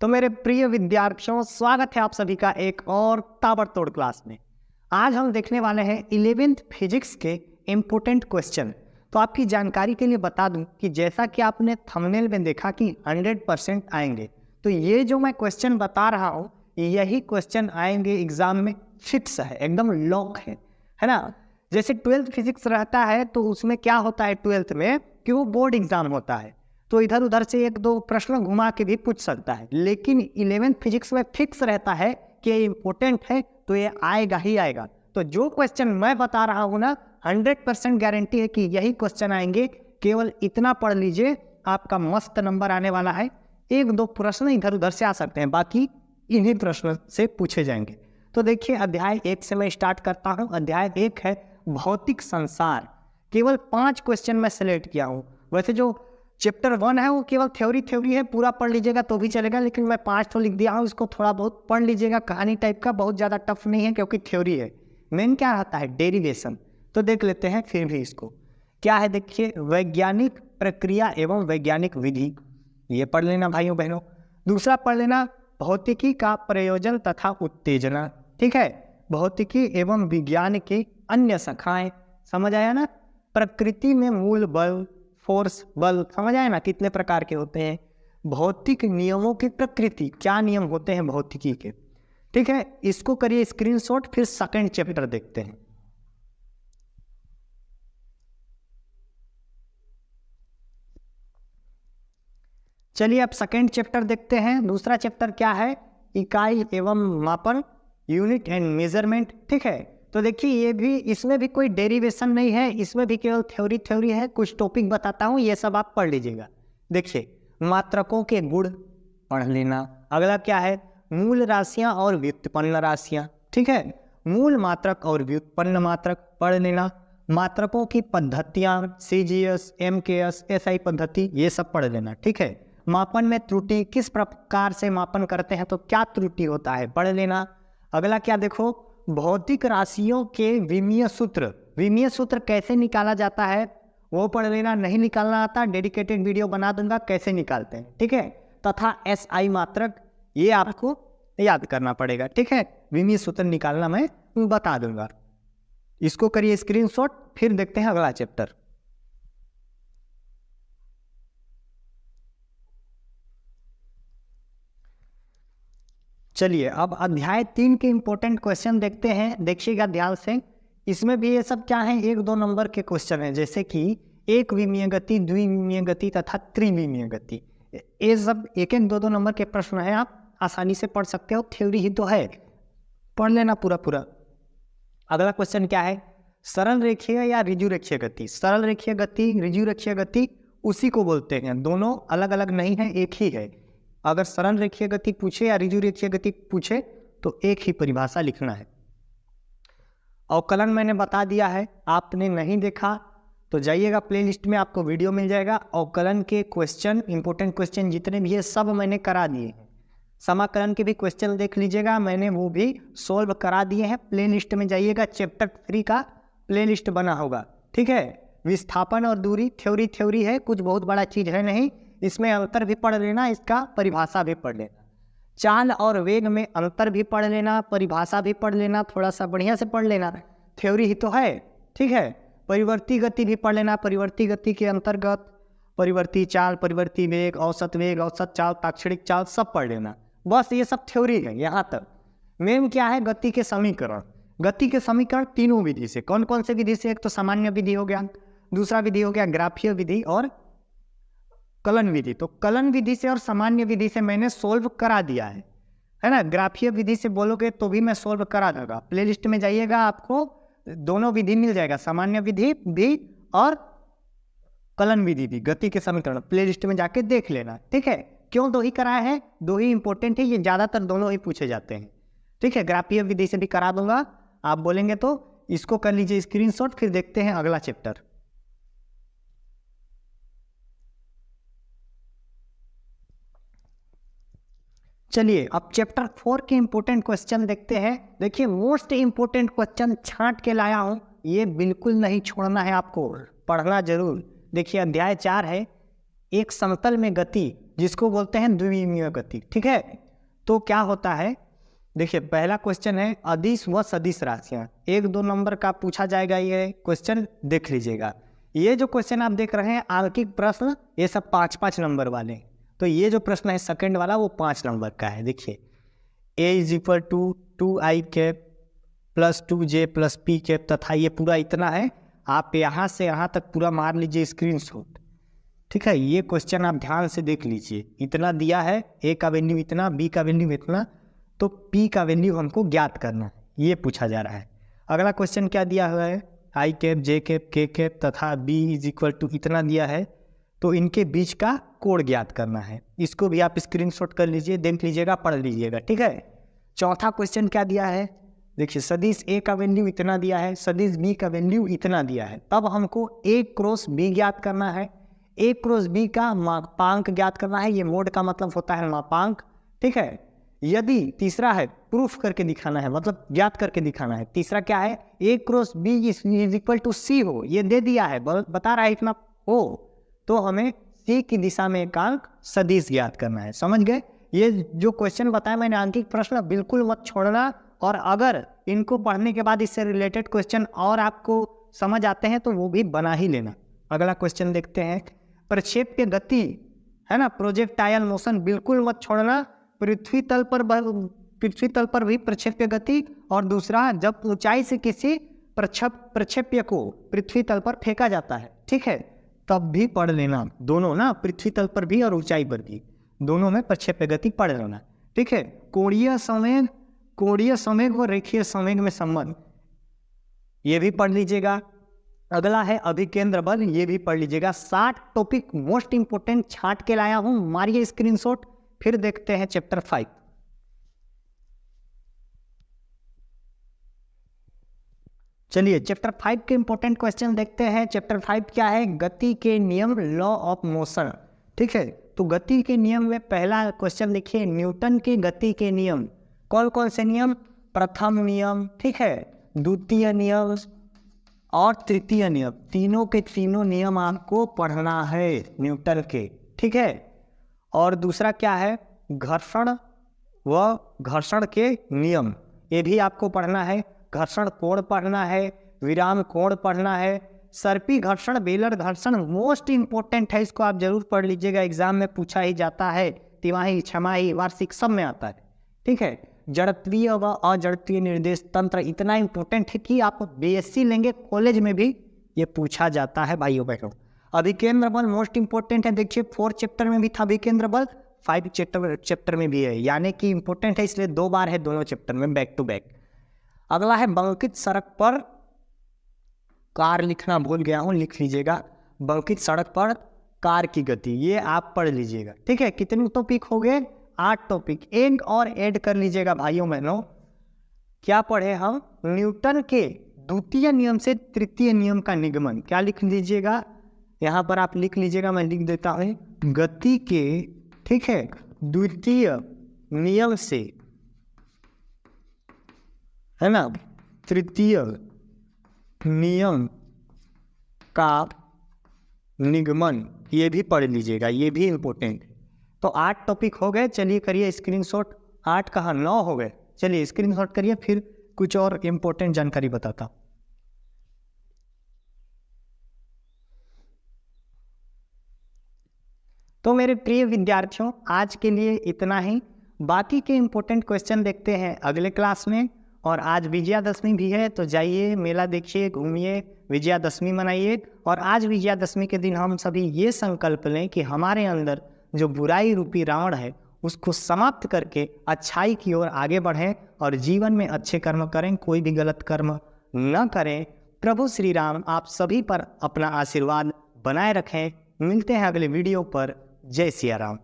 तो मेरे प्रिय विद्यार्थियों, स्वागत है आप सभी का एक और ताबड़तोड़ क्लास में। आज हम देखने वाले हैं 11th फिजिक्स के इम्पोर्टेंट क्वेश्चन। तो आपकी जानकारी के लिए बता दूं कि जैसा कि आपने थंबनेल में देखा कि 100% आएंगे, तो ये जो मैं क्वेश्चन बता रहा हूँ यही क्वेश्चन आएंगे एग्जाम में, फिक्स है, एकदम लॉक है ना। जैसे 12th फिजिक्स रहता है तो उसमें क्या होता है 12th में कि वो बोर्ड एग्जाम होता है, तो इधर उधर से एक दो प्रश्न घुमा के भी पूछ सकता है, लेकिन 11th फिजिक्स में फिक्स रहता है कि ये इंपॉर्टेंट है तो ये आएगा ही आएगा। तो जो क्वेश्चन मैं बता रहा हूँ ना, 100% गारंटी है कि यही क्वेश्चन आएंगे। केवल इतना पढ़ लीजिए, आपका मस्त नंबर आने वाला है। एक दो प्रश्न इधर उधर से आ सकते हैं, बाकी इन्हीं प्रश्न से पूछे जाएंगे। तो देखिए, अध्याय 1 से मैं स्टार्ट करता हूँ। अध्याय 1 है भौतिक संसार। केवल 5 क्वेश्चन मैं सिलेक्ट किया हूँ। वैसे जो चैप्टर 1 है वो केवल थ्योरी है, पूरा पढ़ लीजिएगा तो भी चलेगा, लेकिन मैं 5 तो लिख दिया हूँ, इसको थोड़ा बहुत पढ़ लीजिएगा। कहानी टाइप का, बहुत ज़्यादा टफ नहीं है क्योंकि थ्योरी है। मेन क्या रहता है, डेरिवेशन। तो देख लेते हैं फिर भी इसको। क्या है देखिए, वैज्ञानिक प्रक्रिया एवं वैज्ञानिक विधि, ये पढ़ लेना भाइयों बहनों। दूसरा पढ़ लेना भौतिकी का प्रयोजन तथा उत्तेजना, ठीक है। भौतिकी एवं विज्ञान की अन्य शाखाएं, समझ आया ना। प्रकृति में मूल बल, फोर्स, बल, समझ आए ना कितने प्रकार के होते हैं। भौतिक नियमों की प्रकृति, क्या नियम होते हैं भौतिकी के, ठीक है। इसको करिए स्क्रीनशॉट, फिर सेकंड चैप्टर देखते हैं। चलिए अब सेकंड चैप्टर देखते हैं। दूसरा चैप्टर क्या है, इकाई एवं मापन, यूनिट एंड मेजरमेंट, ठीक है। तो देखिए, ये भी, इसमें भी कोई डेरिवेशन नहीं है, इसमें भी केवल थ्योरी है। कुछ टॉपिक बताता हूँ, ये सब आप पढ़ लीजिएगा। देखिए, मात्रकों के गुण पढ़ लेना। अगला क्या है, मूल राशियां और व्युत्पन्न राशियां, ठीक है। मूल मात्रक और व्युत्पन्न मात्रक पढ़ लेना। मात्रकों की पद्धतियां, CGS, MKS, SI पद्धति, ये सब पढ़ लेना, ठीक है। मापन में त्रुटि, किस प्रकार से मापन करते हैं तो क्या त्रुटि होता है, पढ़ लेना। अगला क्या देखो, भौतिक राशियों के विमीय सूत्र कैसे निकाला जाता है वो पढ़ लेना। नहीं निकालना आता, डेडिकेटेड वीडियो बना दूंगा कैसे निकालते हैं, ठीक है। तथा SI मात्रक, ये आपको याद करना पड़ेगा, ठीक है। विमीय सूत्र निकालना मैं बता दूंगा। इसको करिए स्क्रीनशॉट, फिर देखते हैं अगला चैप्टर। चलिए अब अध्याय 3 के इंपॉर्टेंट क्वेश्चन देखते हैं, देखिएगा ध्यान से। इसमें भी ये सब क्या है, 1-2 नंबर के क्वेश्चन है, जैसे कि एक विमीय गति, द्विविमीय गति तथा त्रिविमीय गति। ये सब 1-2 नंबर के प्रश्न है, आप आसानी से पढ़ सकते हो। थ्योरी ही तो है, पढ़ लेना पूरा। अगला क्वेश्चन क्या है, सरल रेखीय या ऋजु रेखीय गति। सरल रेखीय गति, ऋजु रेखीय गति उसी को बोलते हैं, दोनों अलग अलग नहीं है, एक ही है। अगर सरल रेखीय गति पूछे या ऋजु रेखीय गति पूछे तो एक ही परिभाषा लिखना है। अवकलन मैंने बता दिया है, आपने नहीं देखा तो जाइएगा प्लेलिस्ट में, आपको वीडियो मिल जाएगा। अवकलन के क्वेश्चन, इंपॉर्टेंट क्वेश्चन जितने भी है सब मैंने करा दिए हैं। समाकलन के भी क्वेश्चन देख लीजिएगा, मैंने वो भी सोल्व करा दिए हैं। प्लेलिस्ट में जाइएगा, चैप्टर 3 का प्लेलिस्ट बना होगा, ठीक है। विस्थापन और दूरी, थ्योरी है, कुछ बहुत बड़ा चीज है नहीं। इसमें अंतर भी पढ़ लेना, इसका परिभाषा भी पढ़ लेना। चाल और वेग में अंतर भी पढ़ लेना, परिभाषा भी पढ़ लेना, थोड़ा सा बढ़िया से पढ़ लेना, थ्योरी ही तो है, ठीक है। परिवर्ती गति भी पढ़ लेना। परिवर्ती गति के अंतर्गत परिवर्ती चाल, परिवर्ती वेग, औसत चाल, ताक्षणिक चाल, सब पढ़ लेना। बस ये सब थ्योरी है यहाँ तक। मेन क्या है, गति के समीकरण। गति के समीकरण तीनों विधि से, कौन कौन से विधि से, एक तो सामान्य विधि हो गया, दूसरा विधि हो गया ग्राफीय विधि और कलन विधि। तो कलन विधि से और सामान्य विधि से मैंने सोल्व करा दिया है ना। ग्राफीय विधि से बोलोगे तो भी मैं सोल्व करा दूंगा। प्लेलिस्ट में जाइएगा, आपको दोनों विधि मिल जाएगा, सामान्य विधि भी और कलन विधि भी। गति के समीकरण प्लेलिस्ट में जाके देख लेना, ठीक है। क्यों दो ही कराया है, दो ही इंपॉर्टेंट है, ये ज्यादातर दोनों ही पूछे जाते हैं, ठीक है। ग्राफीय विधि से भी करा दूंगा, आप बोलेंगे तो। इसको कर लीजिए स्क्रीनशॉट, फिर देखते हैं अगला चैप्टर। चलिए अब चैप्टर 4 के इंपॉर्टेंट क्वेश्चन देखते हैं। देखिए, मोस्ट इंपॉर्टेंट क्वेश्चन छांट के लाया हूं, ये बिल्कुल नहीं छोड़ना है, आपको पढ़ना जरूर। देखिए, अध्याय 4 है एक समतल में गति जिसको बोलते हैं द्विविमीय गति। ठीक है, तो क्या होता है, देखिए पहला क्वेश्चन है अदिश व सदिश राशियां, 1-2 नंबर का पूछा जाएगा, ये क्वेश्चन देख लीजिएगा। ये जो क्वेश्चन आप देख रहे हैं आंकिक प्रश्न, ये सब 5-5 नंबर वाले। तो ये जो प्रश्न है सेकंड वाला वो 5 नंबर का है। देखिए a = 2i cap plus 2j plus p cap तथा ये पूरा इतना है, आप यहाँ से यहाँ तक पूरा मार लीजिए स्क्रीनशॉट। ठीक है, ये क्वेश्चन आप ध्यान से देख लीजिए, इतना दिया है, a का वैल्यू इतना, b का वैल्यू इतना, तो p का वैल्यू हमको ज्ञात करना है, ये पूछा जा रहा है। अगला क्वेश्चन क्या दिया हुआ है, i cap j cap k cap तथा b = इतना दिया है, तो इनके बीच का कोण ज्ञात करना है। इसको भी आप स्क्रीनशॉट कर लीजिए, देख लीजिएगा, पढ़ लीजिएगा। ठीक है, चौथा क्वेश्चन क्या दिया है, देखिए सदिश a का वैल्यू इतना दिया है, सदिश b का वैल्यू इतना दिया है, तब हमको a क्रॉस b ज्ञात करना है, a क्रॉस b का मापांक ज्ञात करना है। ये मोड का मतलब होता है मापांक। ठीक है, यदि तीसरा है प्रूफ करके दिखाना है, मतलब ज्ञात करके दिखाना है। तीसरा क्या है, a क्रॉस b = c हो, ये दे दिया है, बता रहा है इतना हो, तो हमें c की दिशा में एकांक सदिश ज्ञात करना है। समझ गए, ये जो क्वेश्चन बताया मैंने आंकिक प्रश्न बिल्कुल मत छोड़ना, और अगर इनको पढ़ने के बाद इससे रिलेटेड क्वेश्चन और आपको समझ आते हैं तो वो भी बना ही लेना। अगला क्वेश्चन देखते हैं, प्रक्षेप्य गति है ना, प्रोजेक्टाइल मोशन बिल्कुल मत छोड़ना। पृथ्वी तल पर भी प्रक्षेप्य गति, और दूसरा जब ऊंचाई से किसी प्रक्षेप्य को पृथ्वी तल पर फेंका जाता है, ठीक है, तब भी पढ़ लेना, दोनों ना, पृथ्वी तल पर भी और ऊंचाई पर भी, दोनों में प्रक्षेप्य गति पढ़ लेना। ठीक है, कोणीय संवेग व रेखीय संवेग में संबंध, ये भी पढ़ लीजिएगा। अगला है अभिकेंद्र बल, ये भी पढ़ लीजिएगा। 60 टॉपिक मोस्ट इंपोर्टेंट छांट के लाया हूं, मारिए स्क्रीनशॉट। फिर देखते हैं चैप्टर 5। चलिए चैप्टर 5 के इंपॉर्टेंट क्वेश्चन देखते हैं। चैप्टर 5 क्या है, गति के नियम, लॉ ऑफ मोशन। ठीक है, तो गति के नियम में पहला क्वेश्चन देखिए, न्यूटन के गति के नियम, कौन कौन से नियम, प्रथम नियम, ठीक है, द्वितीय नियम और तृतीय नियम, तीनों के तीनों नियम आपको पढ़ना है न्यूटन के। ठीक है, और दूसरा क्या है, घर्षण व घर्षण के नियम, ये भी आपको पढ़ना है। घर्षण कोण पढ़ना है, विराम कोण पढ़ना है, सर्पी घर्षण, बेलर घर्षण मोस्ट इंपोर्टेंट है, इसको आप जरूर पढ़ लीजिएगा, एग्जाम में पूछा ही जाता है, तिमाही, छमाही, वार्षिक सब में आता है। ठीक है, जड़त्वीय व अजड़त्वीय निर्देश तंत्र इतना इंपॉर्टेंट है कि आप बीएससी लेंगे कॉलेज में भी ये पूछा जाता है भाइयों बहनों। अभिकेंद्र बल मोस्ट इंपॉर्टेंट है, देखिए 4 चैप्टर में भी था अभिकेंद्र बल, 5 चैप्टर में भी है, यानी कि इंपॉर्टेंट है, इसलिए 2 बार है दोनों चैप्टर में, बैक टू बैक। अगला है बंकित सड़क पर कार, लिखना भूल गया हूँ, लिख लीजिएगा, बंकित सड़क पर कार की गति, ये आप पढ़ लीजिएगा। ठीक है, कितने टॉपिक हो गए, 8 टॉपिक, एक और ऐड कर लीजिएगा भाइयों बहनों। क्या पढ़े हम, न्यूटन के द्वितीय नियम से तृतीय नियम का निगमन, क्या लिख लीजिएगा, यहाँ पर आप लिख लीजिएगा, मैं लिख देता हूँ, गति के, ठीक है, द्वितीय नियम से, है ना, तृतीय नियम का निगमन, ये भी पढ़ लीजिएगा, ये भी इंपॉर्टेंट। तो 8 टॉपिक हो गए, चलिए करिए स्क्रीनशॉट। 8 कहाँ, 9 हो गए, चलिए स्क्रीनशॉट करिए, फिर कुछ और इंपॉर्टेंट जानकारी बताता। तो मेरे प्रिय विद्यार्थियों, आज के लिए इतना ही, बाकी के इंपॉर्टेंट क्वेश्चन देखते हैं अगले क्लास में। और आज विजयादशमी भी है, तो जाइए मेला देखिए, घूमिए, विजयादशमी मनाइए। और आज विजयादशमी के दिन हम सभी ये संकल्प लें कि हमारे अंदर जो बुराई रूपी रावण है उसको समाप्त करके अच्छाई की ओर आगे बढ़ें और जीवन में अच्छे कर्म करें, कोई भी गलत कर्म न करें। प्रभु श्री राम आप सभी पर अपना आशीर्वाद बनाए रखें। मिलते हैं अगले वीडियो पर। जय सिया राम।